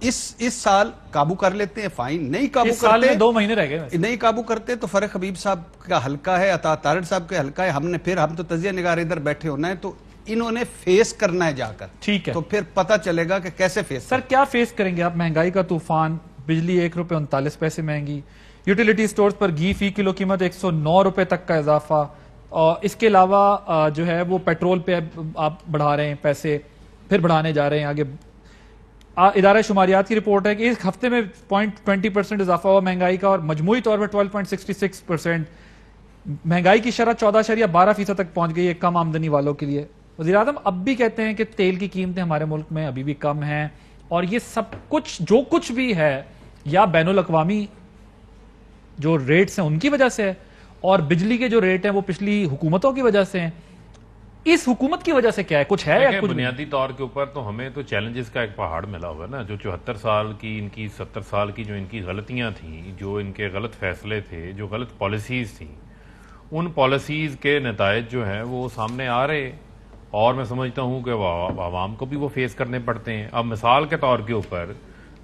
اس سال قابو کر لیتے ہیں فائن, نہیں قابو اس سال کرتے, میں 2 مہینے رہ گئے, نہیں قابو کرتے تو فرق حبیب صاحب کا حلقہ ہے, عطا تارڑ صاحب کا حلقہ ہے, ہم تو تجزیہ نگار ادھر بیٹھے ہونا ہے, تو انہوں نے فیس کرنا ہے جا کر, ٹھیک ہے, تو پھر پتہ چلے گا کہ کیسے فیس. سر کیا فیس کریں گے آپ؟ مہنگائی کا طوفان, بجلی 1 روپے 39 پیسے مہنگی, یوٹیلیٹی سٹورز پر گھی فی کلو قیمت 109 روپے تک کا اضافہ, اور اس کے علاوہ جو ہے وہ پیٹرول پہ آپ بڑھا رہے ہیں پیسے, پھر بڑھانے جا رہے ہیں آگے. ادارہ شماریات کی رپورٹ ہے کہ اس ہفتے میں 0.20% اضافہ ہوا مہنگائی کا, اور مجموعی طور پر 12.66%. مہنگائی کی شرح 14.12% تک پہنچ گئی ہے کم آمدنی والوں کے لیے. وزیر اعظم اب بھی کہتے ہیں کہ تیل کی قیمتیں ہمارے ملک میں ابھی بھی کم ہیں, اور یہ سب کچھ جو کچھ بھی ہے یا بین الاقوامی جو ریٹس ہیں ان کی وجہ سے ہے, اور بجلی کے جو ریٹ ہیں وہ پچھلی حکومتوں کی وجہ سے ہیں. اس حکومت کی وجہ سے کیا ہے, کچھ ہے یا کچھ؟ بنیادی طور کے اوپر تو ہمیں تو چیلنجز کا ایک پہاڑ ملا ہوا ہے نا, جو 74 سال کی ان کی 70 سال کی جو ان کی غلطیاں تھیں, جو ان کے غلط فیصلے تھے, جو غلط پالیسیز تھیں, ان پالیسیز کے نتائج جو ہیں وہ سامنے آ رہے, اور میں سمجھتا ہوں کہ عوام کو بھی وہ فیس کرنے پڑتے ہیں. اب مثال کے طور کے اوپر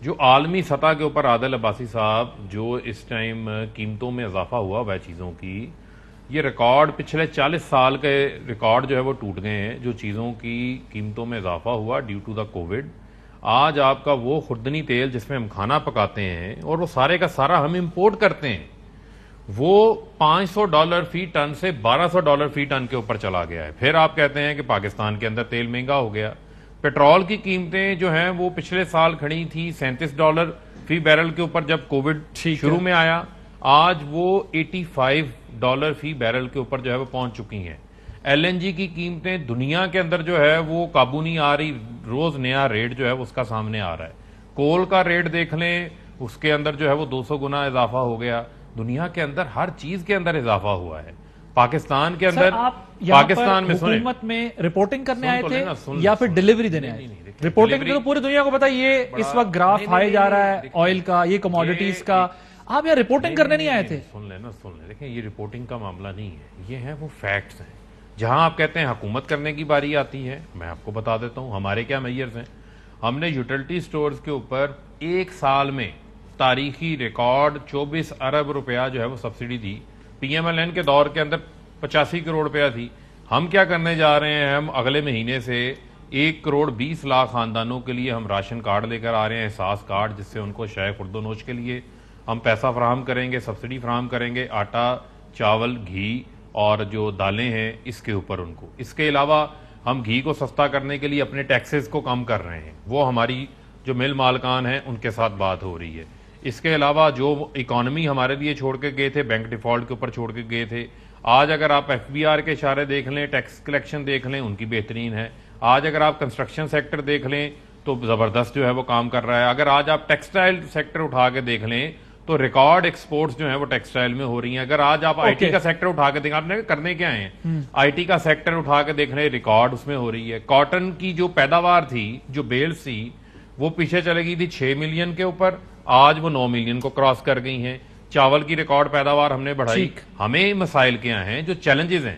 جو عالمی سطح کے اوپر عادل عباسی صاحب جو اس ٹائم قیمتوں میں اضافہ ہوا ہوا ہے چیزوں کی, یہ ریکارڈ پچھلے 40 سال کے ریکارڈ جو ہے وہ ٹوٹ گئے ہیں, جو چیزوں کی قیمتوں میں اضافہ ہوا ڈیو ٹو دا کووڈ. آج آپ کا وہ خوردنی تیل جس میں ہم کھانا پکاتے ہیں اور وہ سارے کا سارا ہم امپورٹ کرتے ہیں, وہ $500 فی ٹن سے $1200 فی ٹن کے اوپر چلا گیا ہے. پھر آپ کہتے ہیں کہ پاکستان کے اندر تیل مہنگا ہو گیا. پیٹرول کی قیمتیں جو ہیں وہ پچھلے سال کھڑی تھی $37 فی بیرل کے اوپر جب کووڈ شروع میں آیا, آج وہ $85 فی بیرل کے اوپر جو ہے وہ پہنچ چکی ہیں. ایل این جی کی قیمتیں دنیا کے اندر جو ہے وہ قابو نہیں آ رہی, روز نیا ریٹ جو ہے اس کا سامنے آ رہا ہے. کول کا ریٹ دیکھ لیں, اس کے اندر جو ہے وہ 200 گنا اضافہ ہو گیا. دنیا کے اندر ہر چیز کے اندر اضافہ ہوا ہے. پاکستان کے اندر پاکستان میں حکومت میں رپورٹنگ کرنے آئے تھے یا پھر ڈیلیوری دینے آئے؟ رپورٹنگ تو پوری دنیا کو پتا, یہ اس وقت گراف آئے جا رہا ہے آئل کا, یہ کموڈیٹیز کا, آپ یہاں رپورٹنگ کرنے نہیں آئے تھے؟ سن لیں, دیکھیں یہ رپورٹنگ کا معاملہ نہیں ہے, یہ ہیں وہ فیکٹس ہیں. جہاں آپ کہتے ہیں حکومت کرنے کی باری آتی ہے, میں آپ کو بتا دیتا ہوں ہمارے کیا میئرز ہیں. ہم نے یوٹیلٹی سٹورز کے اوپر ایک سال میں تاریخی ریکارڈ 24 ارب روپیہ جو ہے وہ سبسڈی دی. پی ایم ایل این کے دور کے اندر 85 کروڑ روپیہ تھی. ہم کیا کرنے جا رہے ہیں, ہم اگلے مہینے سے 1 کروڑ 20 لاکھ خاندانوں کے لیے ہم راشن کارڈ لے کر آ رہے ہیں, احساس کارڈ, جس سے ان کو شائع خورد و نوش کے لیے ہم پیسہ فراہم کریں گے, سبسڈی فراہم کریں گے, آٹا, چاول, گھی اور جو دالیں ہیں اس کے اوپر ان کو. اس کے علاوہ ہم گھی کو سستا کرنے کے لیے اپنے ٹیکسز کو کم کر رہے ہیں, وہ ہماری جو مل مالکان ہیں ان کے ساتھ بات ہو رہی ہے. اس کے علاوہ جو اکانومی ہمارے لیے چھوڑ کے گئے تھے, بینک ڈیفالٹ کے اوپر چھوڑ کے گئے تھے, آج اگر آپ ایف بی آر کے اشارے دیکھ لیں, ٹیکس کلیکشن دیکھ لیں, ان کی بہترین ہے. آج اگر آپ کنسٹرکشن سیکٹر دیکھ لیں تو زبردست جو ہے وہ کام کر رہا ہے. اگر آج آپ ٹیکسٹائل سیکٹر اٹھا کے دیکھ لیں تو ریکارڈ ایکسپورٹس جو ہیں وہ ٹیکسٹائل میں ہو رہی ہیں. اگر آج آپ آئی ٹی کا سیکٹر اٹھا کے دیکھیں, آپ نے کرنے کیا ہیں, آئی ٹی کا سیکٹر اٹھا کے دیکھ لیں, ریکارڈ اس میں ہو رہی ہے. کاٹن کی جو پیداوار تھی, جو بیلز تھی, وہ پیچھے چلے گئی تھی 6 ملین کے اوپر, آج وہ 9 ملین کو کراس کر گئی ہیں. چاول کی ریکارڈ پیداوار ہم نے بڑھائی. ہمیں مسائل کیا ہیں, جو چیلنجز ہیں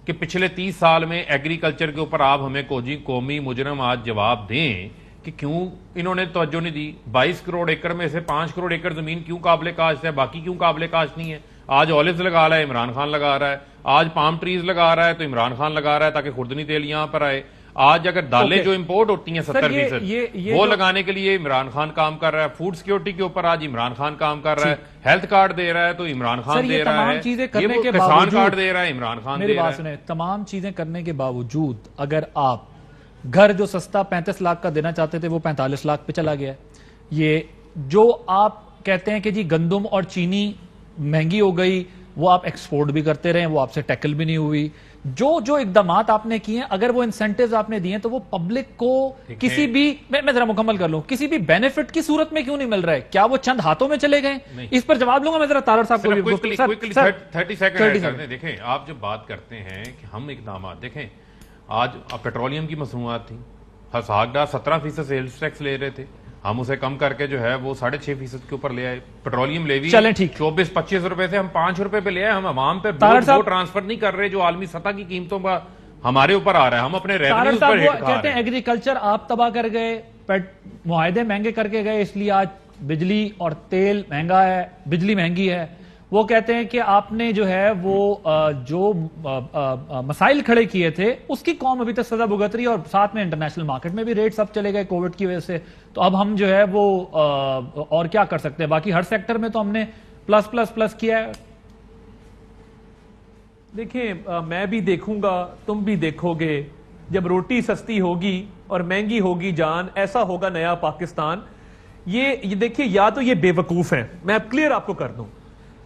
کہ پچھلے 30 سال میں ایگریکلچر کے اوپر آپ ہمیں قومی مجرم آج جواب دیں کہ کیوں انہوں نے توجہ نہیں دی. 22 کروڑ ایکڑ میں سے 5 کروڑ ایکڑ زمین کیوں قابل کاشت ہے, باقی کیوں قابل کاشت نہیں ہے. آج آلیوز لگا رہا ہے عمران خان لگا رہا ہے, آج پام ٹریز لگا رہا ہے تو عمران خان لگا رہا ہے تاکہ خوردنی تیل یہاں پر آئے. آج اگر دالیں جو امپورٹ ہوتی ہیں 70% وہ لگانے کے لیے عمران خان کام کر رہا ہے. فوڈ سیکورٹی کے اوپر آج عمران خان کام کر رہا ہے. ہیلتھ کارڈ دے رہا ہے تو عمران خان دے رہا ہے. کسان کارڈ دے رہا ہے عمران خان دے رہا ہے. تمام چیزیں کرنے کے باوجود اگر آپ گھر جو سستا 35 لاکھ کا دینا چاہتے تھے وہ 45 لاکھ پہ چلا گیا. یہ جو آپ کہتے ہیں کہ جی گندم اور چینی مہنگی ہو گئی, وہ آپ ایکسپورٹ بھی کرتے رہے, وہ آپ سے ٹیکل بھی نہیں ہوئی. جو اقدامات آپ نے کیے ہیں, اگر وہ انسینٹیوز آپ نے دیے ہیں تو وہ پبلک کو کسی بھی, میں ذرا مکمل کر لوں, کسی بھی بینیفٹ کی صورت میں کیوں نہیں مل رہا ہے؟ کیا وہ چند ہاتھوں میں چلے گئے؟ اس پر جواب لوں گا میں ذرا تارڑ صاحب کو بھی. 30 سیکنڈ. دیکھیں آپ جب بات کرتے ہیں کہ ہم اقدامات, دیکھیں آج پیٹرولیم کی مصنوعات تھیں, ہساگڈا 17% سیلز ٹیکس لے رہے تھے, ہم اسے کم کر کے جو ہے وہ 6.5% کے اوپر لے آئے. پیٹرولیم لیوی 24-25 روپے سے ہم 5 روپے پہ لے آئے. ہم عوام پہ وہ ٹرانسفر نہیں کر رہے جو عالمی سطح کی قیمتوں پر ہمارے اوپر آ رہا ہے. ہم اپنے ریونیوز پر ہٹ کھا رہے ہیں. کہتے ہیں ایگریکلچر آپ تباہ کر گئے, معاہدے مہنگے کر کے گئے اس لیے آج بجلی اور تیل مہنگا ہے, بجلی مہنگی ہے. وہ کہتے ہیں کہ آپ نے جو ہے وہ جو مسائل کھڑے کیے تھے اس کی قوم ابھی تک سزا بھگت رہی ہے, اور ساتھ میں انٹرنیشنل مارکیٹ میں بھی ریٹ سب چلے گئے کووڈ کی وجہ سے. تو اب ہم جو ہے وہ اور کیا کر سکتے ہیں؟ باقی ہر سیکٹر میں تو ہم نے پلس پلس پلس کیا ہے. دیکھیں, میں بھی دیکھوں گا, تم بھی دیکھو گے, جب روٹی سستی ہوگی اور مہنگی ہوگی جان, ایسا ہوگا نیا پاکستان. یہ دیکھیے, یا تو یہ بے وقوف ہیں, میں اب کلیئر آپ کو کر دوں,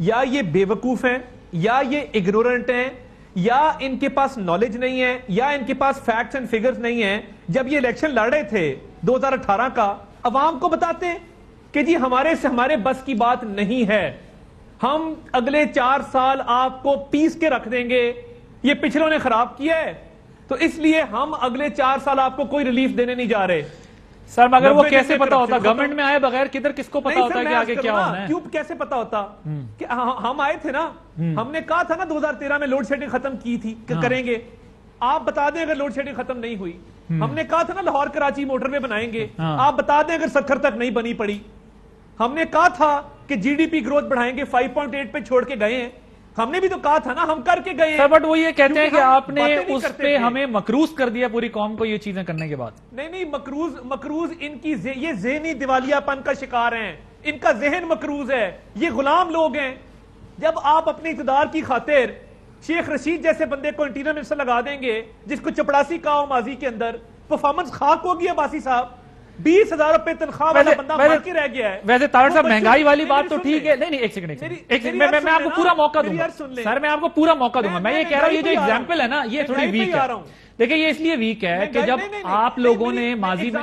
یا یہ بے وقوف ہیں, یا یہ اگنورنٹ ہیں, یا ان کے پاس نالج نہیں ہے, یا ان کے پاس فیکٹس اینڈ فگرز نہیں ہیں. جب یہ الیکشن لڑ رہے تھے 2018 کا, عوام کو بتاتے کہ جی ہمارے بس کی بات نہیں ہے, ہم اگلے 4 سال آپ کو پیس کے رکھ دیں گے, یہ پچھلوں نے خراب کیا ہے, تو اس لیے ہم اگلے 4 سال آپ کو کوئی ریلیف دینے نہیں جا رہے. سر مگر وہ کیسے پتا ہوتا گورنمنٹ میں آئے بغیر؟ کدھر کس کو پتا ہوتا ہے کہ آگے کیا ہونا ہے؟ کیوں کیسے پتا ہوتا کہ ہم آئے تھے نا, ہم نے کہا تھا نا 2013 میں لوڈ شیڈنگ ختم کی تھی کہ کریں گے. آپ بتا دیں اگر لوڈ شیڈنگ ختم نہیں ہوئی. ہم نے کہا تھا نا لاہور کراچی موٹر وے بنائیں گے, آپ بتا دیں اگر سکھر تک نہیں بنی پڑی. ہم نے کہا تھا کہ جی ڈی پی گروتھ بڑھائیں گے, 5.8 پہ چھوڑ کے گئے ہیں. ہم نے بھی تو کہا تھا نا, ہم کر کے گئے ہیں. بٹ وہ یہ کہتے ہیں کہ آپ نے اس پہ ہمیں مکروز کر دیا پوری قوم کو یہ چیزیں کرنے کے بعد. نہیں, مکروز ان کی یہ ذہنی دیوالیہ پن کا شکار ہیں, ان کا ذہن مکروز ہے, یہ غلام لوگ ہیں. جب آپ اپنے اقتدار کی خاطر شیخ رشید جیسے بندے کو انٹیریئر منسٹر لگا دیں گے, جس کو چپڑاسی کہا ہو ماضی کے اندر, پرفارمنس خاک ہوگی عباسی صاحب. 20,000 روپے تنخواہ والا بندہ مر کے رہ گیا ہے. ویسے طاہر صاحب مہنگائی والی بات تو ٹھیک ہے. نہیں, ایک سیکنڈ, میں آپ کو پورا موقع دوں گا سر, میں آپ کو پورا موقع دوں گا. میں یہ کہہ رہا ہوں یہ جو ایگزامپل ہے نا یہ تھوڑی ویک ہے. دیکھیں یہ اس لیے ویک ہے کہ جب آپ لوگوں نے ماضی میں,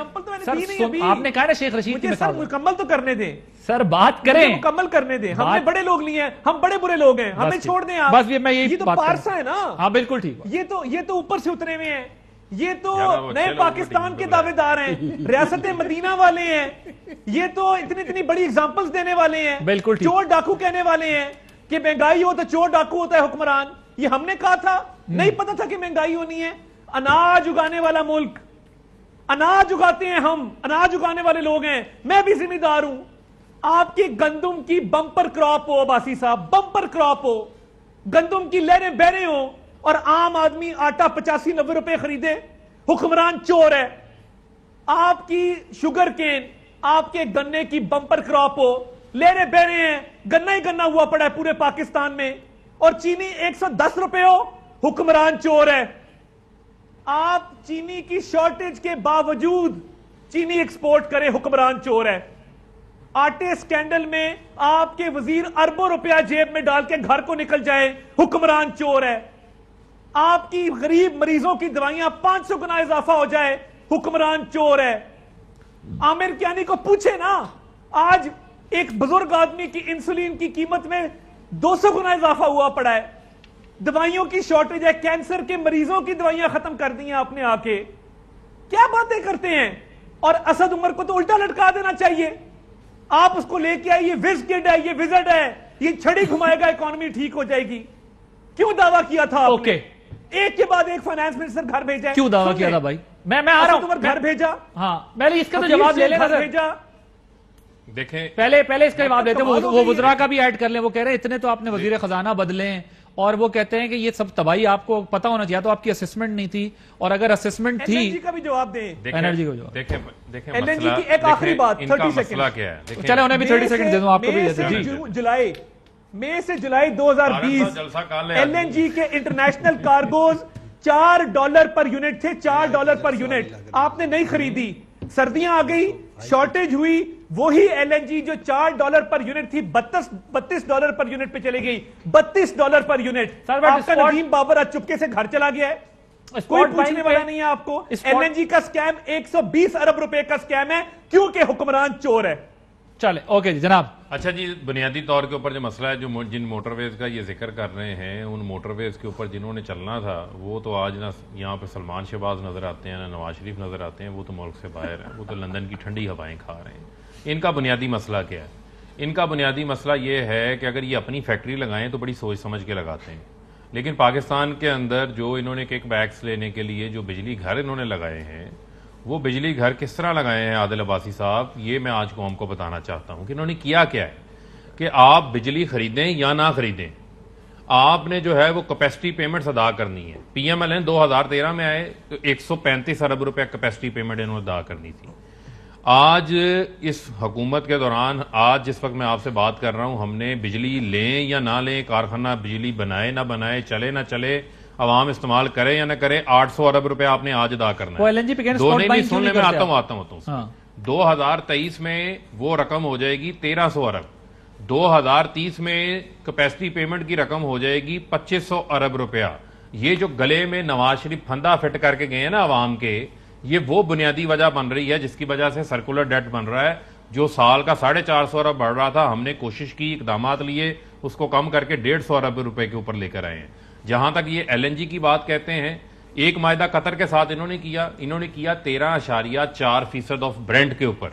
آپ نے کہا نا شیخ رشید کی مثال, مکمل تو کرنے دیں سر, بات کریں, مکمل کرنے دیں. ہم نے بڑے لوگ لیے ہیں, ہم بڑے برے لوگ ہیں, ہمیں چھوڑ دیں آپ. بس میں یہی تو پارسا ہے نا. ہاں بالکل ٹھیک. یہ تو اوپر سے اترے ہوئے ہیں, یہ تو نئے پاکستان کے دعوے دار ہیں, ریاست مدینہ والے ہیں, یہ تو اتنی بڑی اگزامپلز دینے والے ہیں, بالکل چور ڈاکو کہنے والے ہیں کہ مہنگائی ہو تو چور ڈاکو ہوتا ہے حکمران. یہ ہم نے کہا تھا, نہیں پتا تھا کہ مہنگائی ہونی ہے. اناج اگانے والا ملک, اناج اگاتے ہیں ہم, اناج اگانے والے لوگ ہیں, میں بھی ذمہ دار ہوں. آپ کی گندم کی بمپر کراپ ہو عباسی صاحب, بمپر کراپ ہو, گندم کی لہریں بہریں ہو, اور عام آدمی آٹا 85-90 روپے خریدے, حکمران چور ہے. آپ کی شوگر کین, آپ کے گنے کی بمپر کراپ ہو, لہریں بہریں ہیں, گنا ہی گنا ہوا پڑا ہے پورے پاکستان میں, اور چینی 110 روپے ہو, حکمران چور ہے. آپ چینی کی شارٹیج کے باوجود چینی ایکسپورٹ کرے, حکمران چور ہے. آٹے سکینڈل میں آپ کے وزیر اربوں روپیہ جیب میں ڈال کے گھر کو نکل جائے, حکمران چور ہے. آپ کی غریب مریضوں کی دوائیاں 500 گنا اضافہ ہو جائے, حکمران چور ہے. عامر کیانی کو پوچھے نا, آج ایک بزرگ آدمی کی انسولین کی قیمت میں 200 گنا اضافہ ہوا پڑا ہے. دوائیوں کی شارٹیج ہے, کینسر کے مریضوں کی دوائیاں ختم کر دی ہیں آپ نے آ کے. کیا باتیں کرتے ہیں. اور اسد عمر کو تو الٹا لٹکا دینا چاہیے. آپ اس کو لے کے آئے, یہ وز کڈ ہے, یہ وزرڈ ہے, یہ چھڑی گھمائے گا, اکانومی ٹھیک ہو جائے گی. کیوں دعویٰ کیا تھا آپ نے؟ ایک کے بعد ایک فائنانس منسٹر گھر بھیجا. کیوں دعویٰ کیا تھا بھائی؟ میں آ رہا ہوں, گھر بھیجا. ہاں پہلے اس کا تو جواب لے لینا سر. دیکھیں پہلے اس کا جواب دیتے ہیں, وہ وزراء کا بھی ایڈ کر لیں. وہ کہہ رہے ہیں اتنے تو آپ نے وزیر خزانہ بدلے ہیں, اور وہ کہتے ہیں کہ یہ سب تباہی آپ کو پتا ہونا چاہیے, تو آپ کی اسسمنٹ نہیں تھی, اور اگر اسسمنٹ تھی. LNG کا بھی جواب دیں. انرجی کو جواب دیکھیں LNG کی ایک آخری بات 30 مسئلہ کیا ہے. چلے انہیں بھی 30 سیکنڈ دے دوں آپ کو بھی. جولائی, مئی سے جولائی 2020 LNG کے انٹرنیشنل کارگوز $4 پر یونٹ تھے, $4 پر یونٹ. آپ نے نہیں خریدی, سردیاں آ گئی, شارٹیج ہوئی, وہی LNG جو $4 پر یونٹ تھی $32 پر یونٹ پہ چلے گئی, $32 پر یونٹ. آپ کا ندیم بابر آج چپکے سے گھر چلا گیا ہے, کوئی پوچھنے والا نہیں ہے آپ کو. LNG کا سکیم 120 ارب روپے کا سکیم ہے, کیونکہ حکمران چور ہے. چلے اوکے جی جناب. اچھا جی, بنیادی طور کے اوپر جو مسئلہ ہے, جو جن موٹر ویز کا یہ ذکر کر رہے ہیں, ان موٹر ویز کے اوپر جنہوں نے چلنا تھا, وہ تو آج نہ یہاں پہ سلمان شہباز نظر آتے ہیں, نہ نواز شریف نظر آتے ہیں, وہ تو ملک سے باہر ہیں, وہ تو لندن کی ٹھنڈی ہوائیں کھا رہے ہیں. ان کا بنیادی مسئلہ کیا ہے؟ ان کا بنیادی مسئلہ یہ ہے کہ اگر یہ اپنی فیکٹری لگائیں تو بڑی سوچ سمجھ کے لگاتے ہیں, لیکن پاکستان کے اندر جو انہوں نے کیک بیکس لینے کے لیے جو بجلی گھر انہوں نے لگائے ہیں, وہ بجلی گھر کس طرح لگائے ہیں عادل عباسی صاحب، یہ میں آج قوم کو بتانا چاہتا ہوں کہ انہوں نے کیا کیا ہے کہ آپ بجلی خریدیں یا نہ خریدیں، آپ نے جو ہے وہ کیپیسٹی پیمنٹس ادا کرنی ہے. پی ایم ایل این 2013 میں آئے تو 135 ارب روپے کیپیسٹی پیمنٹ انہوں نے ادا کرنی تھی. آج اس حکومت کے دوران، آج جس وقت میں آپ سے بات کر رہا ہوں، ہم نے بجلی لیں یا نہ لیں، کارخانہ بجلی بنائے نہ بنائے، چلے نہ چلے، عوام استعمال کرے یا نہ کرے، 800 ارب روپے آپ نے آج ادا کرنا ہے. نہیں سننے میں آتا ہوں 2023 میں وہ رقم ہو جائے گی 1300 ارب، 2030 میں کیپیسٹی پیمنٹ کی رقم ہو جائے گی 2500 ارب روپیہ. یہ جو گلے میں نواز شریف پھندا فٹ کر کے گئے ہیں نا عوام کے، یہ وہ بنیادی وجہ بن رہی ہے جس کی وجہ سے سرکولر ڈیٹ بن رہا ہے، جو سال کا 450 ارب بڑھ رہا تھا. ہم نے کوشش کی، اقدامات لیے، اس کو کم کر کے 150 ارب روپے کے اوپر لے کر آئے ہیں. جہاں تک یہ ایل این جی کی بات کہتے ہیں، ایک معاہدہ قطر کے ساتھ انہوں نے کیا 13.4% آف برینٹ کے اوپر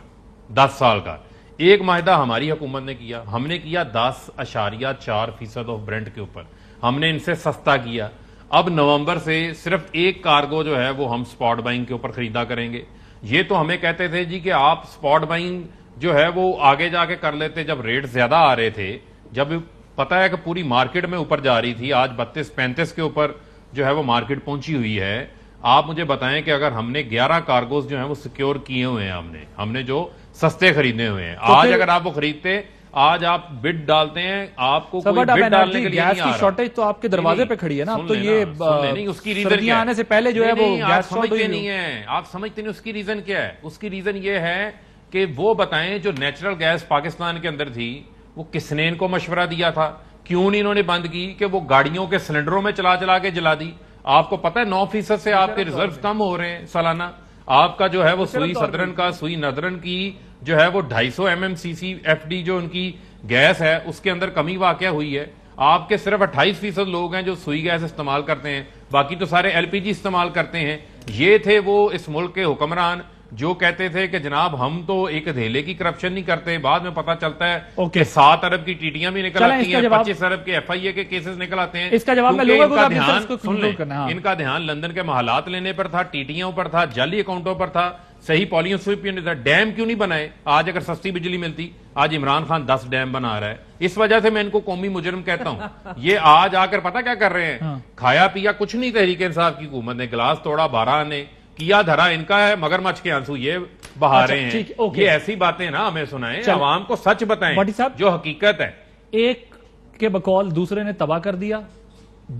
10 سال کا. ایک معاہدہ ہماری حکومت نے کیا، ہم نے کیا 10.4% آف برینٹ کے اوپر، ہم نے ان سے سستا کیا. اب نومبر سے صرف ایک کارگو جو ہے وہ ہم سپاٹ بائنگ کے اوپر خریدا کریں گے. یہ تو ہمیں کہتے تھے جی کہ آپ سپاٹ بائنگ جو ہے وہ آگے جا کے کر لیتے جب ریٹ زیادہ آ رہے تھے، جب پتا ہے کہ پوری مارکیٹ میں اوپر جا رہی تھی. آج 32-35 کے اوپر جو ہے وہ مارکیٹ پہنچی ہوئی ہے. آپ مجھے بتائیں کہ اگر ہم نے 11 کارگوز جو ہیں وہ سیکیور کیے ہوئے ہیں، ہم نے جو سستے خریدنے ہوئے ہیں، آج اگر آپ وہ خریدتے، آج آپ بڈ ڈالتے ہیں، آپ کو کوئی بڈ ڈالنے کے لیے نہیں آ رہا. شارٹیج تو آپ کے دروازے پہ کھڑی ہے نا، اب تو یہ نہیں، اس کی ریزن کیا ہے؟ آنے سے پہلے جو ہے وہ آپ سمجھتے نہیں ہیں، آپ سمجھتے نہیں اس کی ریزن کیا ہے. اس کی ریزن یہ ہے کہ وہ بتائیں جو نیچرل گیس پاکستان کے اندر تھی، وہ کس نے ان کو مشورہ دیا تھا؟ کیوں نہیں انہوں نے بند کی کہ وہ گاڑیوں کے سلنڈروں میں چلا کے جلا دی؟ آپ کو پتا ہے 9% سے آپ کے ریزرو کم ہو رہے ہیں سالانہ. آپ کا جو ہے وہ سوئی صدرن کا، سوئی ندرن کی جو ہے وہ 250 MMCC/FD جو ان کی گیس ہے اس کے اندر کمی واقع ہوئی ہے. آپ کے صرف 28% لوگ ہیں جو سوئی گیس استعمال کرتے ہیں، باقی تو سارے LPG استعمال کرتے ہیں. یہ تھے وہ اس ملک کے حکمران جو کہتے تھے کہ جناب ہم تو ایک دھیلے کی کرپشن نہیں کرتے. بعد میں پتا چلتا ہے کہ 7 ارب کی ٹیٹیاں بھی نکل آتی ہیں، 25 ارب کے FIA کے کیسز نکل آتے ہیں. اس کا جواب میں لوگوں کو ان کا دھیان لندن کے محلات لینے پر تھا، ٹیٹیوں پر تھا، جعلی اکاؤنٹوں پر تھا، صحیح پالیسی پہ نہیں تھا. ڈیم کیوں نہیں بنائے؟ آج اگر سستی بجلی ملتی، آج عمران خان 10 ڈیم بنا رہا ہے. اس وجہ سے میں ان کو قومی مجرم کہتا ہوں. یہ آج آ کر پتا کیا کر رہے ہیں؟ کھایا پیا کچھ نہیں تحریک انصاف کی حکومت نے، گلاس توڑا 12 نے، کیا دھرا ان کا ہے، مگرمچھ کے آنسو یہ بہا رہے ہیں. یہ ایسی باتیں نا ہمیں سنائیں، عوام کو سچ بتائیں جو حقیقت ہے. ایک کے بقول دوسرے نے تباہ کر دیا،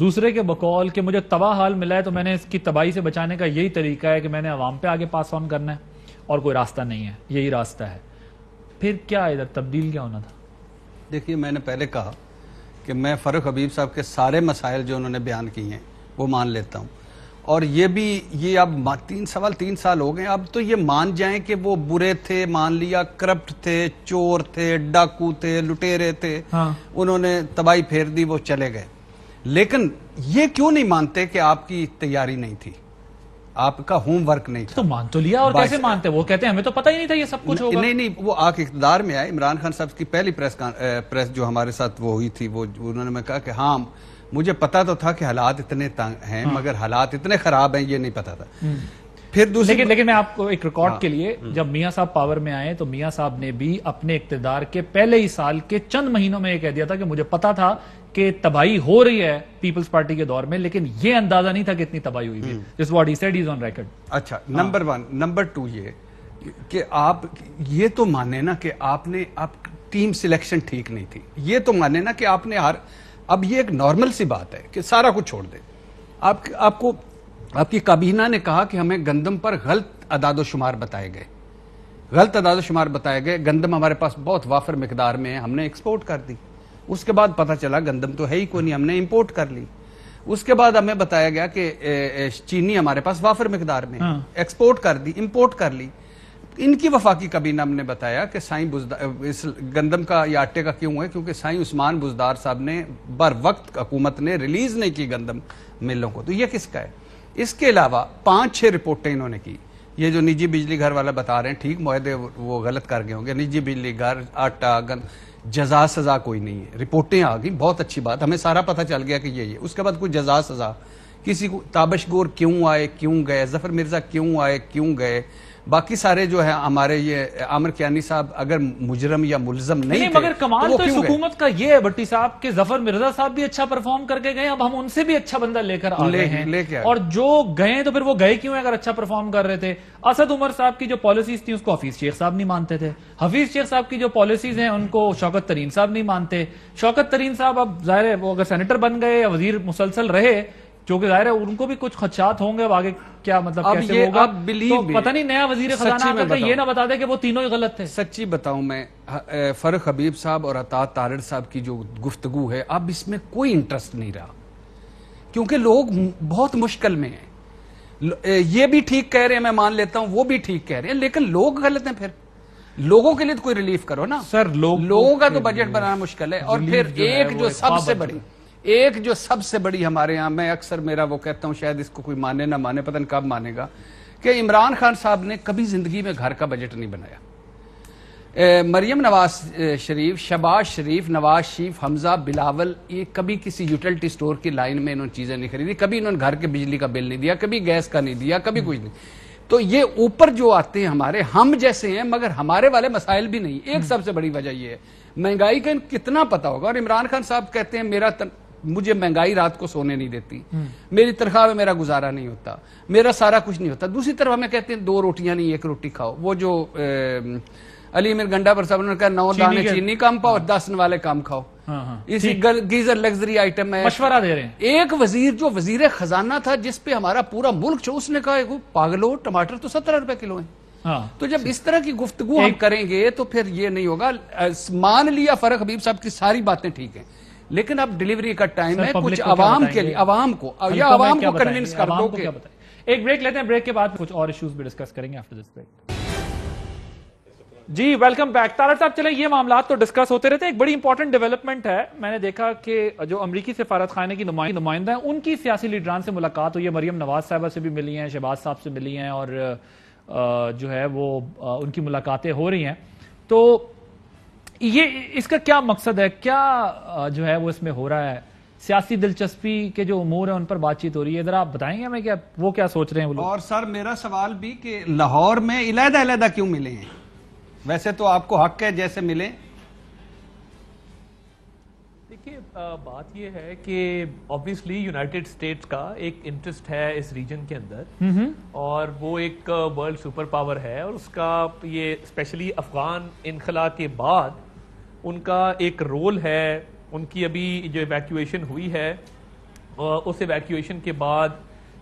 دوسرے کے بقول کہ مجھے تباہ حال ملا ہے تو میں نے اس کی تباہی سے بچانے کا یہی طریقہ ہے کہ میں نے عوام پہ آگے پاس آن کرنا ہے اور کوئی راستہ نہیں ہے، یہی راستہ ہے. پھر کیا ادھر تبدیل کیا ہونا تھا؟ دیکھیے، میں نے پہلے کہا کہ میں فاروق حبیب صاحب کے سارے مسائل جو انہوں نے بیان کیے ہیں وہ مان لیتا ہوں، اور یہ اب 3 سال ہو گئے، اب تو یہ مان جائیں کہ وہ برے تھے، مان لیا، کرپٹ تھے، چور تھے، ڈاکو تھے، لٹیرے تھے، انہوں نے تباہی پھیر دی، وہ چلے گئے. لیکن یہ کیوں نہیں مانتے کہ آپ کی تیاری نہیں تھی، آپ کا ہوم ورک نہیں تھا؟ تو مان تو لیا، اور کیسے مانتے؟ وہ کہتے ہیں ہمیں تو پتہ ہی نہیں تھا یہ سب کچھ ہوگا. نہیں، وہ آ کے اقتدار میں آئے. عمران خان صاحب کی پہلی پریس جو ہمارے ساتھ وہ ہوئی تھی، وہ انہوں نے کہا کہ ہاں مجھے پتا تو تھا کہ حالات اتنے تنگ ہیں، مگر حالات اتنے خراب ہیں یہ نہیں پتا تھا. پھر دوسری لیکن میں آپ کو ایک ریکارڈ کے لیے، جب میاں صاحب پاور میں آئے تو میاں صاحب نے بھی اپنے اقتدار کے پہلے ہی سال کے چند مہینوں میں یہ کہہ دیا تھا کہ مجھے پتا تھا کہ تباہی ہو رہی ہے پیپلز پارٹی کے دور میں، لیکن یہ اندازہ نہیں تھا کہ اتنی تباہی ہوئی ہے. جس what he said he is on record. اچھا، نمبر 1. نمبر 2 یہ کہ آپ یہ تو مانے نا کہ آپ ٹیم سلیکشن ٹھیک نہیں تھی. یہ تو مانے نا کہ آپ نے اب یہ ایک نارمل سی بات ہے کہ سارا کچھ چھوڑ دیں. آپ کی کابینہ نے کہا کہ ہمیں گندم پر غلط اعداد و شمار بتائے گئے. گندم ہمارے پاس بہت وافر مقدار میں ہے، ہم نے ایکسپورٹ کر دی. اس کے بعد پتہ چلا گندم تو ہے ہی کوئی نہیں، ہم نے امپورٹ کر لی. اس کے بعد ہمیں بتایا گیا کہ چینی ہمارے پاس وافر مقدار میں ایکسپورٹ کر دی، امپورٹ کر لی. ان کی وفاقی کابینہ نے بتایا کہ اس گندم کا یا آٹے کا کیوں ہے، کیونکہ سائیں عثمان بزدار صاحب نے بر وقت حکومت نے ریلیز نہیں کی گندم ملوں کو. تو یہ کس کا ہے؟ اس کے علاوہ 5-6 رپورٹیں انہوں نے کی. یہ جو نجی بجلی گھر والا بتا رہے ہیں، ٹھیک معاہدے وہ غلط کر گئے ہوں گے، نجی بجلی گھر، آٹا، جزا سزا کوئی نہیں ہے. رپورٹیں آ گئی، بہت اچھی بات، ہمیں سارا پتہ چل گیا کہ یہ. اس کے بعد کوئی جزا سزا کسی کو تابش گور کیوں آئے کیوں گئے, ظفر مرزا کیوں آئے کیوں گئے, باقی سارے جو ہے ہمارے یہ عامر کیانی صاحب اگر مجرم یا ملزم نہیں تھے مگر کمال تو اس حکومت کا یہ ہے بھٹی صاحب کہ ظفر مرزا صاحب بھی اچھا پرفارم کر کے گئے, اب ہم ان سے بھی اچھا بندہ لے کر آ گئے ہیں, اور جو گئے تو پھر وہ گئے کیوں ہیں اگر اچھا پرفارم کر رہے تھے. اسد عمر صاحب کی جو پالیسیز تھی اس کو حفیظ شیخ صاحب نہیں مانتے تھے, حفیظ شیخ صاحب کی جو پالیسیز ہیں ان کو شوکت ترین صاحب نہیں مانتے. شوکت ترین صاحب اب ظاہر ہے وہ اگر سینیٹر بن گئے یا وزیر مسلسل رہے, جو کہ ظاہر ہے ان کو بھی کچھ خدشات ہوں گے اب آگے کیا مطلب کیسے ہوگا, تو پتہ نہیں نیا وزیر خزانہ آ کر یہ نہ بتا دے کہ وہ تینوں ہی غلط تھے. سچی بتاؤں میں, فرق حبیب صاحب اور عطا تارڑ صاحب کی جو گفتگو ہے اب اس میں کوئی انٹرسٹ نہیں رہا, کیونکہ لوگ بہت مشکل میں ہیں. یہ بھی ٹھیک کہہ رہے ہیں, میں مان لیتا ہوں, وہ بھی ٹھیک کہہ رہے ہیں, لیکن لوگ غلط ہیں. پھر لوگوں کے لیے تو کوئی ریلیف کرو نا سر. لوگوں کا تو بجٹ بنانا مشکل ہے. اور پھر ایک جو سب سے بڑی ہمارے ہاں, میں اکثر میرا وہ کہتا ہوں, شاید اس کو کوئی مانے نہ مانے, پتہ نہیں کب مانے گا, کہ عمران خان صاحب نے کبھی زندگی میں گھر کا بجٹ نہیں بنایا. مریم نواز شریف, شہباز شریف, نواز شریف, حمزہ, بلاول, یہ کبھی کسی یوٹیلٹی سٹور کی لائن میں انہوں نے چیزیں نہیں خریدی, کبھی انہوں نے گھر کے بجلی کا بل نہیں دیا, کبھی گیس کا نہیں دیا, کبھی کچھ نہیں. تو یہ اوپر جو آتے ہیں ہمارے, ہم جیسے ہیں مگر ہمارے والے مسائل بھی نہیں. ایک سب سے بڑی وجہ یہ ہے مہنگائی کا کتنا پتا ہوگا. اور عمران خان صاحب کہتے ہیں مجھے مہنگائی رات کو سونے نہیں دیتی, میری تنخواہ میں میرا گزارا نہیں ہوتا, میرا سارا کچھ نہیں ہوتا. دوسری طرف ہمیں کہتے ہیں 2 روٹیاں نہیں 1 روٹی کھاؤ. وہ جو علی امیر گنڈا پر صاحب نے کہا 9 دانے چینی کم پاؤ اور 10 والے کم کھاؤ. اسی گیزر لگژری آئٹم ہے, مشورہ دے رہے ہیں. ایک وزیر جو وزیر خزانہ تھا جس پہ ہمارا پورا ملک چھو, اس نے کہا پاگلو ٹماٹر تو 17 روپے کلو ہیں. تو جب اس طرح کی گفتگو ہم کریں گے تو پھر یہ نہیں ہوگا. مان لیا فرق حبیب صاحب کی ساری باتیں ٹھیک ہیں, لیکن اب ڈیلیوری کا ٹائم ہے کچھ عوام کے لیے, عوام کو کنونس کر دو کہ. ایک بریک لیتے ہیں, بریک کے بعد کچھ اور ایشوز بھی ڈسکس کریں گے آفٹر دس بریک. جی ویلکم بیک. طارق صاحب چلیں یہ معاملات تو ڈسکس ہوتے رہتے ہیں. ایک بڑی امپورٹنٹ ڈیولپمنٹ ہے, میں نے دیکھا کہ جو امریکی سفارت خانے کی نمائندہ ہیں ان کی سیاسی لیڈران سے ملاقات ہوئی ہے. مریم نواز صاحبہ سے بھی ملی ہیں, شہباز صاحب سے ملی ہیں, اور جو ہے وہ ان کی ملاقاتیں ہو رہی ہیں. تو یہ اس کا کیا مقصد ہے, کیا جو ہے وہ اس میں ہو رہا ہے, سیاسی دلچسپی کے جو امور ہیں ان پر بات چیت ہو رہی ہے, ذرا آپ بتائیں گے ہمیں کہ وہ کیا سوچ رہے ہیں وہ لوگ. اور سر میرا سوال بھی کہ لاہور میں علیحدہ کیوں ملے ہیں؟ ویسے تو آپ کو حق ہے جیسے ملے. دیکھیے بات یہ ہے کہ آبویسلی یونائٹڈ اسٹیٹس کا ایک انٹرسٹ ہے اس ریجن کے اندر, اور وہ ایک ورلڈ سپر پاور ہے, اور اس کا یہ اسپیشلی افغان انخلا کے بعد ان کا ایک رول ہے. ان کی ابھی جو ایویکیویشن ہوئی ہے, اس ایویکیویشن کے بعد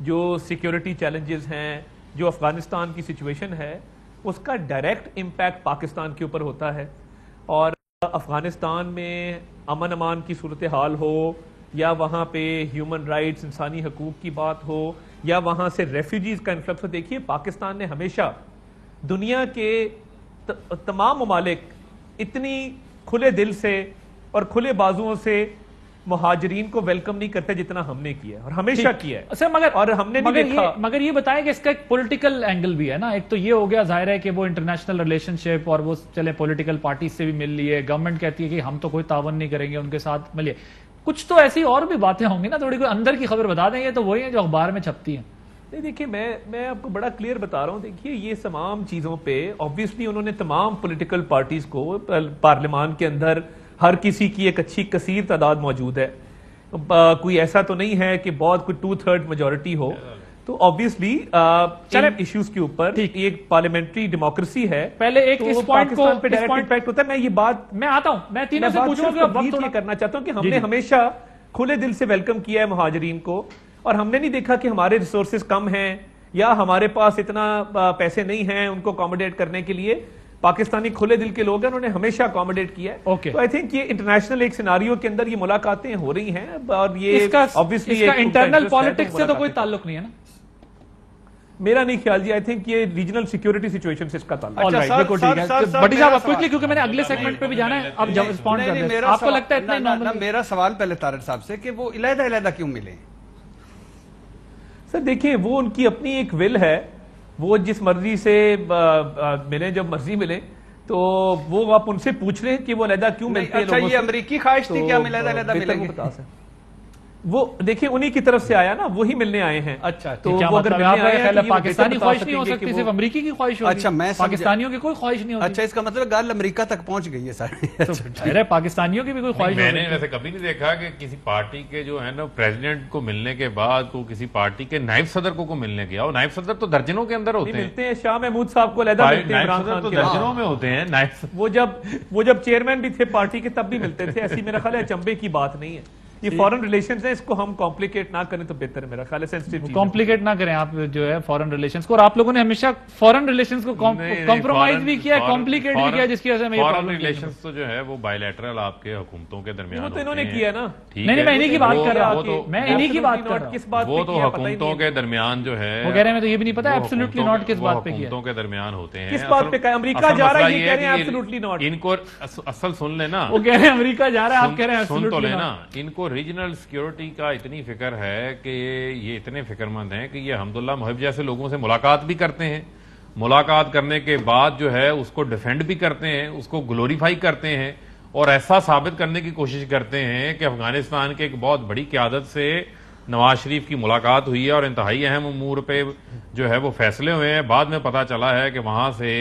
جو سیکیورٹی چیلنجز ہیں, جو افغانستان کی سچویشن ہے, اس کا ڈائریکٹ امپیکٹ پاکستان کے اوپر ہوتا ہے. اور افغانستان میں امن امان کی صورتحال ہو, یا وہاں پہ ہیومن رائٹس, انسانی حقوق کی بات ہو, یا وہاں سے ریفیوجیز کا انفلکس ہو. دیکھیے پاکستان نے ہمیشہ دنیا کے تمام ممالک اتنی کھلے دل سے اور کھلے بازوؤں سے مہاجرین کو ویلکم نہیں کرتے جتنا ہم نے کیا ہے, اور ہمیشہ کیا ہے. اور ہم نے مگر یہ بتائیں کہ اس کا ایک پولیٹیکل اینگل بھی ہے نا. ایک تو یہ ہو گیا ظاہر ہے کہ وہ انٹرنیشنل ریلیشن شپ, اور وہ چلے پولیٹیکل پارٹی سے بھی مل لیے, گورنمنٹ کہتی ہے کہ ہم تو کوئی تعاون نہیں کریں گے ان کے ساتھ ملیے. کچھ تو ایسی اور بھی باتیں ہوں گی نا, تھوڑی کوئی اندر کی خبر بتا دیں گے تو وہی ہیں جو اخبار میں چھپتی ہیں. نہیں دیکھیے میں آپ کو بڑا کلیئر بتا رہا ہوں. دیکھیے یہ تمام چیزوں پہ آبویسلی انہوں نے تمام پولیٹیکل پارٹیز کو, پارلیمان کے اندر ہر کسی کی ایک اچھی کثیر تعداد موجود ہے, کوئی ایسا تو نہیں ہے کہ بہت کوئی 2/3 میجورٹی ہو. تو آبویسلی ایشوز کے اوپر ایک پارلیمنٹری ڈیموکریسی ہے. پہلے ایک اس پوائنٹ کو پہ ڈائریکٹ امپیکٹ ہوتا ہے. میں یہ بات میں آتا ہوں, میں تینوں سے پوچھوں گا, وقت یہ کرنا چاہتا ہوں کہ ہم نے ہمیشہ کھلے دل سے ویلکم کیا ہے مہاجرین کو, اور ہم نے نہیں دیکھا کہ ہمارے ریسورسز کم ہیں یا ہمارے پاس اتنا پیسے نہیں ہیں ان کو اکوموڈیٹ کرنے کے لیے. پاکستانی کھلے دل کے لوگ ہیں, انہوں نے ہمیشہ اکوموڈیٹ کیا ہے. تو آئی تھنک یہ انٹرنیشنل ایک سیناریو کے اندر یہ ملاقاتیں ہو رہی ہیں, اور یہ obviously انٹرنل پالیٹکس سے تو کوئی تعلق نہیں ہے نا میرا نہیں خیال جی. آئی تھنک یہ ریجنل سیکیورٹی سچویشن سے اس کا تعلق. بالکل ٹھیک ہے بٹی صاحب, کوئکلی کیونکہ میں نے اگلے سیگمنٹ پہ بھی جانا ہے, اب جب رسپونڈ کر دیں. آپ کو لگتا ہے اتنا نارمل؟ میرا سوال پہلے طارق صاحب سے کہ وہ علیحدہ کیوں ملے. سر دیکھیں وہ ان کی اپنی ایک ول ہے, وہ جس مرضی سے ملیں, جب مرضی ملیں, تو وہ آپ ان سے پوچھ رہے ہیں کہ وہ علیحدہ کیوں ملتے ہیں. اچھا یہ امریکی خواہش تھی کہ ہم علیحدہ ملیں گے. وہ دیکھیں انہی کی طرف سے آیا نا, وہی ملنے آئے ہیں. اچھا تو کیا وہ اگر مطلب ملنے آئے ہیں تو یہ پاکستانی بتا خواہش نہیں ہو سکیں گے سکتی, کہ صرف وہ- امریکی کی خواہش ہوگی. اچھا میں پاکستانیوں کی کوئی خواہش نہیں ہوتی. اچھا اس کا مطلب گال امریکہ تک پہنچ گئی ہے سارے. ظاہر ہے پاکستانیوں کی بھی کوئی خواہش میں نے ہوگی. ویسے کبھی نہیں دیکھا کہ کسی پارٹی کے جو ہے نا پریزیڈنٹ کو ملنے کے بعد کو کسی پارٹی کے نائب صدر کو ملنے گیا, اور نائب صدر تو درجنوں کے اندر ہوتے ہیں. ملتے ہیں شاہ محمود صاحب کو علیحدہ ملتے ہیں, نائب عمران صدر خان تو کے درجنوں میں ہوتے ہیں. نائب وہ جب چیئرمین بھی تھے پارٹی کے تب بھی ملتے تھے. ایسی میرا خیال ہے چمبے کی بات نہیں ہے. یہ فورن ریلیشنز ہیں, اس کو ہم کمپلیکیٹ نہ کریں تو بہتر ہے میرا خیال ہے. سینسٹیو چیز کمپلیکیٹ نہ کریں آپ جو ہے فورن ریلیشنز کو, اور آپ لوگوں نے ہمیشہ فورن ریلیشنز کو کمپرومائز بھی کیا, کمپلیکیٹ بھی کیا, جس کی وجہ سے ہمیں یہ فورن پرابلم. ریلیشنز تو جو ہے وہ بائی لیٹرل آپ کے حکومتوں کے درمیان وہ تو انہوں ہوتے نے ہیں. کیا نا. نہیں میں انہی کی بات کر رہا ہوں, میں انہی کی بات کر رہا ہوں. کس بات وہ پہ تو کیا پتہ ہی حکومتوں نہیں. کے درمیان جو ہے وہ کہہ رہے ہیں, میں تو یہ بھی نہیں پتا وہ ایبسولوٹلی حکومتوں ناٹ کس کے- بات وہ پہ کیا. حکومتوں کے درمیان ہوتے ہیں. کس بات پہ کہا امریکہ جا رہا ہے, یہ کہہ رہے ہیں absolutely not. ان کو اصل سن لینا, وہ کہہ رہے ہیں امریکہ جا رہا ہے, آپ کہہ رہے ہیں سن تو absolutely لینا. not. ان کو ریجنل سیکیورٹی کا اتنی فکر ہے کہ یہ اتنے فکر مند ہیں کہ یہ حمداللہ محب جیسے لوگوں سے ملاقات بھی کرتے ہیں. ملاقات کرنے کے بعد جو ہے اس کو ڈیفینڈ بھی کرتے ہیں, اس کو گلوریفائی کرتے ہیں, اور ایسا ثابت کرنے کی کوشش کرتے ہیں کہ افغانستان کے ایک بہت بڑی قیادت سے نواز شریف کی ملاقات ہوئی ہے اور انتہائی اہم امور پہ جو ہے وہ فیصلے ہوئے ہیں. بعد میں پتا چلا ہے کہ وہاں سے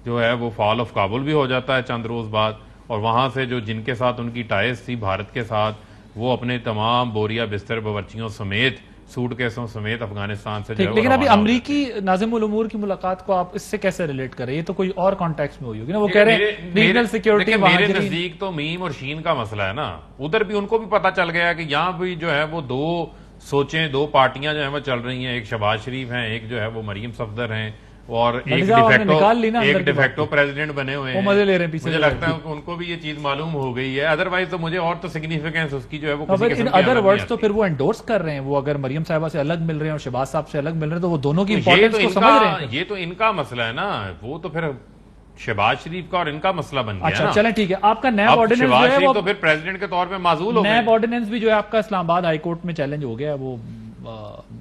جو ہے وہ فال آف کابل بھی ہو جاتا ہے چند روز بعد, اور وہاں سے جو جن کے ساتھ ان کی ٹائز تھی بھارت کے ساتھ, وہ اپنے تمام بوریا بستر باورچیوں سمیت سوٹ کیسوں سمیت افغانستان سے جو ہے وہ لیکن ابھی روانہ ہو امریکی ناظم الامور کی ملاقات کو آپ اس سے کیسے ریلیٹ کریں؟ یہ تو کوئی اور کانٹیکس میں ہوئی ہوگی نا. وہ کہہ رہے ہیں ریجنل سیکیورٹی میرے نزدیک تو میم اور شین کا مسئلہ ہے نا. ادھر بھی ان کو بھی پتا چل گیا کہ یہاں بھی جو ہے وہ دو سوچیں, دو پارٹیاں جو ہیں وہ چل رہی ہیں. ایک شہباز شریف ہیں, ایک جو ہے وہ مریم صفدر ہیں, اور ایک ڈیفیکٹو پریزیڈنٹ بنے ہوئے ہیں. مزے لے رہے ہیں پیچھے. مجھے لگتا ہے کہ ان کو بھی یہ چیز معلوم ہو گئی ہے. ادروائز تو مجھے اور تو سگنیفیکینس اس کی جو ہے وہ کسی قسم کی ادر ورڈز تو پھر وہ انڈورس کر رہے ہیں. وہ اگر مریم صاحبہ سے الگ مل رہے ہیں اور شہباز صاحب سے الگ مل رہے ہیں تو وہ دونوں کی امپورٹنس کو سمجھ رہے ہیں. یہ تو ان کا مسئلہ ہے نا. وہ تو پھر شہباز شریف کا اور ان کا مسئلہ بن گیا. اچھا چلیں ٹھیک ہے, آپ کا نیب آرڈیننس شہباز جو ہے شریف وہ تو پھر پریزیڈنٹ کے طور پہ معزول ہو گئے. نیب آرڈیننس بھی جو ہے آپ کا اسلام آباد ہائی کورٹ میں چیلنج ہو گیا ہے. وہ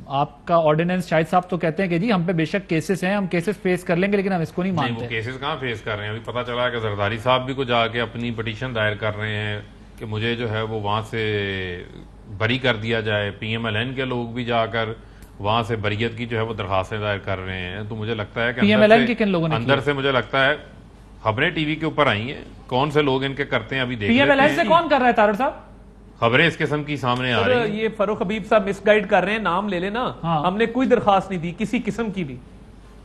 آپ کا آرڈیننس شاہد صاحب تو کہتے ہیں کہ جی ہم پہ بے شک کیسز ہیں, ہم کیسز فیس کر لیں گے, لیکن ہم اس کو نہیں نہیں, مانتے. وہ کیسز کہاں فیس کر رہے ہیں. ابھی پتا چلا کہ زرداری صاحب بھی کو جا کے اپنی پٹیشن دائر کر رہے ہیں کہ مجھے جو ہے وہ وہاں سے بری کر دیا جائے. پی ایم ایل این کے لوگ بھی جا کر وہاں سے بریت کی جو ہے وہ درخواستیں دائر کر رہے ہیں. تو مجھے لگتا ہے کہ PMLN کے کن لوگوں نے اندر سے مجھے لگتا ہے خبریں ٹی وی کے اوپر آئی ہیں, کون سے لوگ ان کے کرتے ہیں ابھی دیکھ پی ایم ایل لیتے این سے ہیں. کون کر رہا ہے طارق صاحب؟ خبریں اس قسم کی سامنے آ رہی ہیں. یہ فاروق حبیب صاحب مس گائیڈ کر رہے ہیں, نام لے لینا. ہم نے کوئی درخواست نہیں دی کسی قسم کی بھی.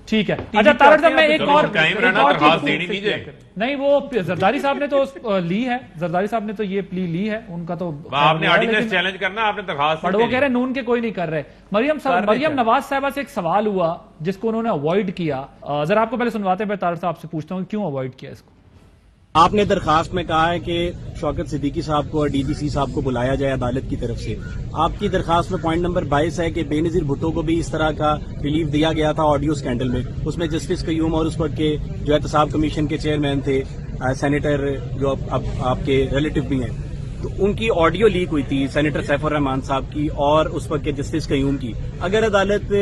ٹھیک ہے. اچھا طارق صاحب میں ایک اور درخواست دینی نہیں جائے. نہیں, وہ زرداری صاحب نے تو لی ہے, زرداری صاحب نے تو یہ پلی لی ہے, ان کا تو آپ نے آرڈیننس چیلنج کرنا, آپ نے درخواست. وہ کہہ رہے ہیں نون کے کوئی نہیں کر رہے. مریم نواز صاحبہ سے ایک سوال ہوا جس کو انہوں نے اوائڈ کیا. ذرا آپ کو پہلے سنواتے ہیں, طارق صاحب سے پوچھتا ہوں کیوں اوائڈ کیا اس کو. آپ نے درخواست میں کہا ہے کہ شوکت صدیقی صاحب کو اور ڈی جی سی صاحب کو بلایا جائے عدالت کی طرف سے. آپ کی درخواست میں پوائنٹ نمبر 22 ہے کہ بے نظیر بھٹو کو بھی اس طرح کا ریلیف دیا گیا تھا آڈیو سکینڈل میں. اس میں جسٹس قیوم اور اس وقت کے جو احتساب کمیشن کے چیئرمین تھے سینیٹر جو اب آپ کے ریلیٹو بھی ہیں, تو ان کی آڈیو لیک ہوئی تھی سینیٹر سیف الرحمان صاحب کی اور اس وقت کے جسٹس قیوم کی. اگر عدالت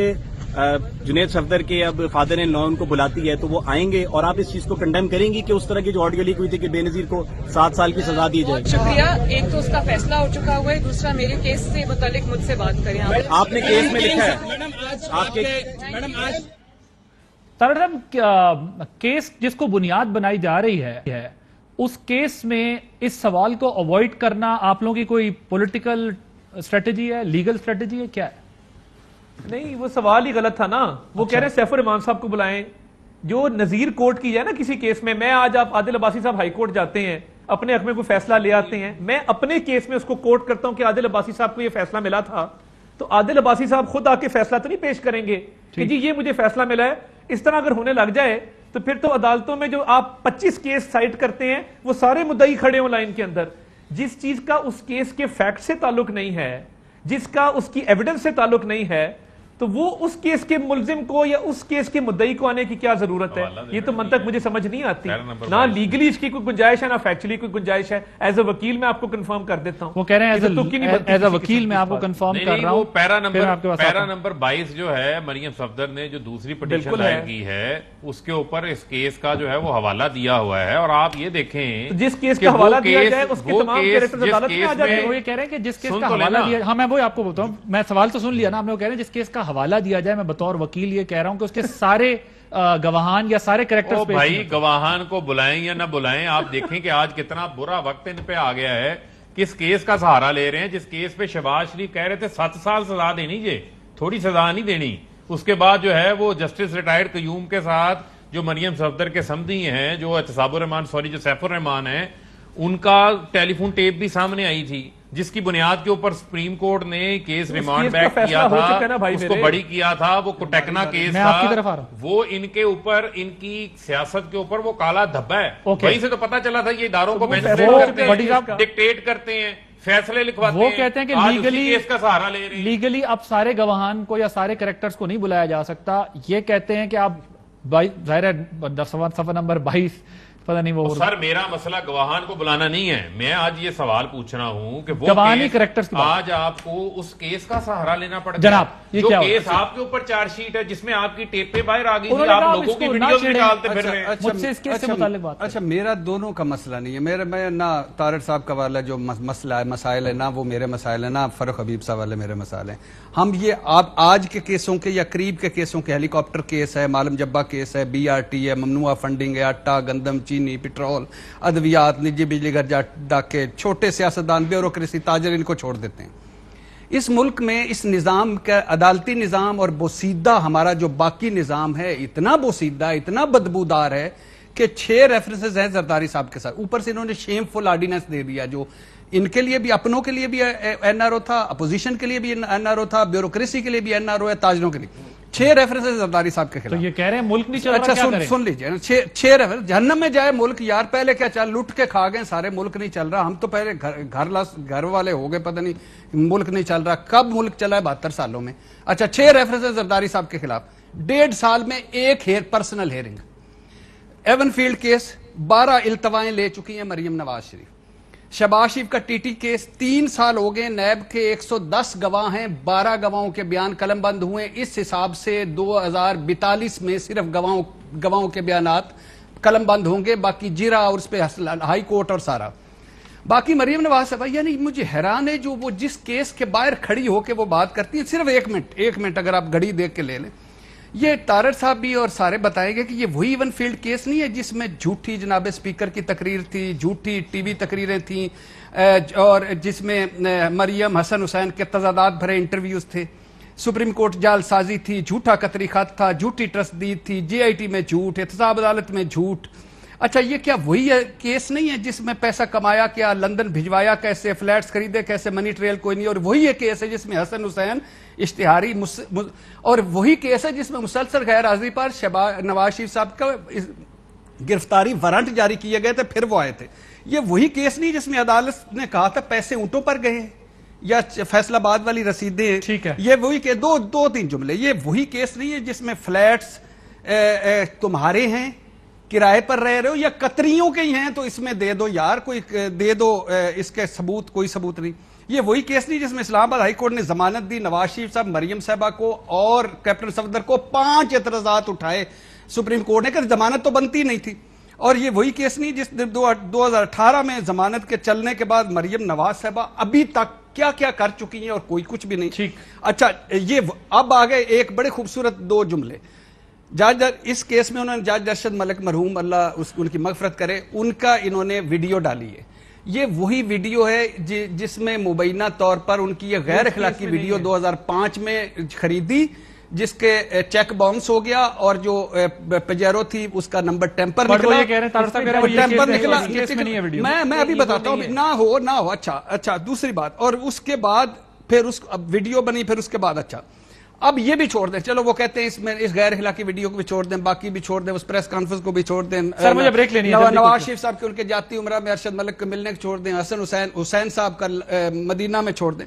جنید صفدر کے اب فادر ان لا ان کو بلاتی ہے تو وہ آئیں گے, اور آپ اس چیز کو کنڈیم کریں گی کہ اس طرح کی جو آڈیو لیک ہوئی تھی کہ بے نظیر کو 7 سال کی سزا دی جائے. بہت شکریہ. ایک تو اس کا فیصلہ ہو چکا ہوا ہے, دوسرا میرے کیس سے متعلق مجھ سے بات کریں. آپ نے کیس میں لکھا ہے آپ کے طارق صاحب کیس جس کو بنیاد بنائی جا رہی ہے اس کیس میں اس سوال کو اوائڈ کرنا آپ لوگوں کی کوئی پولیٹیکل اسٹریٹجی ہے, لیگل اسٹریٹجی ہے, کیا ہے؟ نہیں, وہ سوال ہی غلط تھا نا. وہ کہہ رہے ہیں سیف الرحمان صاحب کو بلائیں. جو نظیر کورٹ کی ہے نا کسی کیس میں آج آپ عادل عباسی صاحب ہائی کورٹ جاتے ہیں, اپنے حق میں کوئی فیصلہ لے آتے ہیں, میں اپنے کیس میں اس کو کوٹ کرتا ہوں کہ عادل عباسی صاحب کو یہ فیصلہ ملا تھا, تو عادل عباسی صاحب خود آ کے فیصلہ تو نہیں پیش کریں گے کہ جی یہ مجھے فیصلہ ملا ہے. اس طرح اگر ہونے لگ جائے تو پھر تو عدالتوں میں جو آپ 25 کیس سائٹ کرتے ہیں وہ سارے مدعی کھڑے ہوں لائن کے اندر. جس چیز کا اس کیس کے فیکٹ سے تعلق نہیں ہے, جس کا اس کی ایویڈنس سے تعلق نہیں ہے, تو وہ اس کیس کے ملزم کو یا اس کیس کے مدعی کو آنے کی کیا ضرورت ہے؟ یہ تو منطق مجھے سمجھ نہیں آتی، نہ لیگلی اس کی کوئی گنجائش ہے نہ فیکچولی کوئی گنجائش ہے۔ ایز اے وکیل میں آپ کو کنفرم کر دیتا ہوں، وہ کہہ رہے ہیں ایز اے وکیل میں آپ کو کنفرم کر رہا ہوں۔ پیرا نمبر 22 جو ہے مریم صفدر نے جو دوسری پٹیشن دائر کی ہے اس کے اوپر اس کیس کا جو ہے وہ حوالہ دیا ہوا ہے، اور آپ یہ دیکھیں جس کیس کا حوالہ دیا جائے اس کے تمام کیریکٹرز عدالت میں آ جاتے ہیں۔ وہ یہ کہہ رہے ہیں کہ جس کیس کا حوالہ دیا، ہاں میں وہی آپ کو بولتا ہوں، میں سوال تو سن لیا نا، آپ نے وہ کہہ رہے ہیں جس کیس کا حوالہ دیا جائے، میں بطور وکیل یہ کہہ رہا ہوں کہ اس کے سارے گواہان یا سارے کریکٹرز پیش بھائی گواہان کو بلائیں یا نہ بلائیں، آپ دیکھیں کہ آج کتنا برا وقت ان پہ آ گیا ہے، کس کیس کا سہارا لے رہے ہیں جس کیس پہ شہباز شریف کہہ رہے تھے 7 سال سزا دینی، یہ تھوڑی سزا نہیں دینی۔ اس کے بعد جو ہے وہ جسٹس ریٹائرڈ قیوم کے ساتھ جو مریم صفدر کے سمدھی ہیں، جو اعتصاب الرحمان جو سیف الرحمان ہیں، ان کا ٹیلی فون ٹیپ بھی سامنے آئی تھی، جس کی بنیاد کے اوپر سپریم کورٹ نے کیس ریمانڈ بیک کیا تھا، اس کو بڑی کیا تھا، وہ کوٹیکنا کیس تھا، وہ ان کے اوپر ان کی سیاست کے اوپر وہ کالا دھبا ہے۔ وہیں سے تو پتا چلا تھا یہ اداروں کو ڈکٹیٹ کرتے ہیں، فیصلے لکھواتے ہیں، وہ کہتے ہیں کہ کیس کا سہارا لے رہے ہیں۔ لیگلی اب سارے گواہان کو یا سارے کریکٹرز کو نہیں بلایا جا سکتا، یہ کہتے ہیں کہ آپ ظاہر ہے صفحہ نمبر 22 پتہ نہیں وہ سر میرا مسئلہ گواہان کو بلانا نہیں ہے، میں آج یہ سوال پوچھ رہا ہوں کہ وہ گواہانی کریکٹرز آج آپ کو اس کیس کا سہارا لینا پڑ گیا جناب، جو کیس آپ کے اوپر چارج شیٹ ہے جس میں آپ کی ٹیپیں باہر آ گئی تھی، آپ لوگوں کی ویڈیوز نکالتے پھر رہے ہیں۔ مجھ سے اس کیس سے متعلق بات اچھا میرا دونوں کا مسئلہ نہیں ہے، میں نہ طارق صاحب کا والا جو مسئلہ ہے مسائل ہے، نہ وہ میرے مسائل ہیں، نہ فرق حبیب صاحب والے میرے مسائل ہیں۔ ہم یہ آپ آج کے کیسوں کے یا قریب کے کیسوں کے، ہیلی کاپٹر کیس ہے، معلم جبا کیس ہے، BRT ہے، ممنوعہ فنڈنگ ہے، آٹا گندم چینی پٹرول ادویات نجی بجلی گھر ڈاکے، چھوٹے سیاستدان بیوروکریسی تاجر ان کو چھوڑ دیتے ہیں۔ اس ملک میں اس نظام کا عدالتی نظام اور بوسیدہ ہمارا جو باقی نظام ہے اتنا بوسیدہ اتنا بدبودار ہے کہ 6 ریفرنسز ہیں زرداری صاحب کے ساتھ، اوپر سے انہوں نے شیم فل آرڈیننس دے دیا جو ان کے لیے بھی اپنوں کے لیے بھی NRO تھا، اپوزیشن کے لیے بھی NRO تھا، بیوروکریسی کے لیے بھی NRO ہے، تاجروں کے لیے 6 ریفرنسز زرداری صاحب کے خلاف۔ تو یہ کہہ رہے ہیں ملک نہیں چل رہا، اچھا کیا کریں؟ سن لیجئے 6 ریفرنس، جہنم میں جائے ملک یار، پہلے کیا چل لٹ کے کھا گئے سارے، ملک نہیں چل رہا، ہم تو پہلے گھر والے ہو گئے، پتہ نہیں ملک نہیں چل رہا، کب ملک چلا ہے 72 سالوں میں۔ اچھا 6 ریفرنسز زرداری صاحب کے خلاف، 1.5 سال میں 1 personal hearing, even field case 12 التوائیں لے چکی ہیں مریم نواز شریف، شہباز شریف کا TT کیس 3 سال ہو گئے، نیب کے 110 گواہ ہیں، 12 گواہوں کے بیان قلم بند ہوئے، اس حساب سے 2042 میں صرف گواہوں کے بیانات قلم بند ہوں گے، باقی جیرا اور اس پہ ہائی کورٹ اور سارا باقی۔ مریم نواز صاحب یعنی مجھے حیران ہے جو وہ جس کیس کے باہر کھڑی ہو کے وہ بات کرتی ہے، صرف 1 منٹ اگر آپ گھڑی دیکھ کے لے لیں، یہ طارق صاحب بھی اور سارے بتائیں گے کہ یہ وہی ایون فیلڈ کیس نہیں ہے جس میں جھوٹی جناب اسپیکر کی تقریر تھی، جھوٹی ٹی وی تقریریں تھیں، اور جس میں مریم حسن حسین کے تضادات بھرے انٹرویوز تھے، سپریم کورٹ جال سازی تھی، جھوٹا قطری خط تھا، جھوٹی ٹرسٹ تھی، JIT میں جھوٹ، احتساب عدالت میں جھوٹ۔ اچھا یہ کیا وہی کیس نہیں ہے جس میں پیسہ کمایا کیا، لندن بھجوایا کیسے، فلیٹس خریدے کیسے، منی ٹریل کوئی نہیں، اور وہی یہ کیس ہے جس میں حسن حسین اشتہاری اور وہی کیس ہے جس میں مسلسل غیر حاضری پر نواز شریف صاحب کا گرفتاری وارنٹ جاری کیے گئے تھے، پھر وہ آئے تھے۔ یہ وہی کیس نہیں جس میں عدالت نے کہا تھا پیسے اونٹوں پر گئے یا فیصل آباد والی رسیدیں، ٹھیک ہے، یہ وہی کہ 2-3 جملے، یہ وہی کیس نہیں ہے جس میں فلیٹس تمہارے ہیں کرائے پر رہ رہے ہو یا قطریوں کے ہی ہیں تو اس میں دے دو یار، کوئی دے دو، اس کے ثبوت کوئی ثبوت نہیں۔ یہ وہی کیس نہیں جس میں اسلام آباد ہائی کورٹ نے ضمانت دی نواز شریف صاحب، مریم صاحبہ کو اور کیپٹن صفدر کو، 5 اعتراضات اٹھائے سپریم کورٹ نے کہ ضمانت تو بنتی نہیں تھی۔ اور یہ وہی کیس نہیں جس 2018 میں ضمانت کے چلنے کے بعد مریم نواز صاحبہ ابھی تک کیا کیا کر چکی ہیں اور کوئی کچھ بھی نہیں۔ اچھا یہ اب آ گئے ایک بڑے خوبصورت 2 جملے، جج اس کیس میں انہوں نے جج ارشد ملک مرحوم اللہ ان کی مغفرت کرے، ان کا انہوں نے ویڈیو ڈالی ہے، یہ وہی ویڈیو ہے جس میں مبینہ طور پر ان کی یہ غیر اخلاقی ویڈیو 2005 میں خریدی جس کے چیک باؤنس ہو گیا اور جو پجیرو تھی اس کا نمبر ٹیمپر نکلا، میں ابھی بتاتا ہوں نہ ہو اچھا دوسری بات، اور اس کے بعد پھر اس ویڈیو بنی، پھر اس کے بعد اچھا اب یہ بھی چھوڑ دیں، چلو وہ کہتے ہیں اس میں اس غیر اخلاقی ویڈیو کو بھی چھوڑ دیں، باقی بھی چھوڑ دیں، اس پریس کانفرنس کو بھی چھوڑ دیں، سر مجھے بریک لینی ہے، نواز شریف صاحب کے ان کے جاتی عمرہ میں ارشد ملک کو ملنے کو چھوڑ دیں، حسن حسین صاحب کا مدینہ میں چھوڑ دیں۔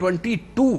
22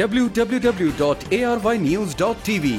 www.arYnews.tv।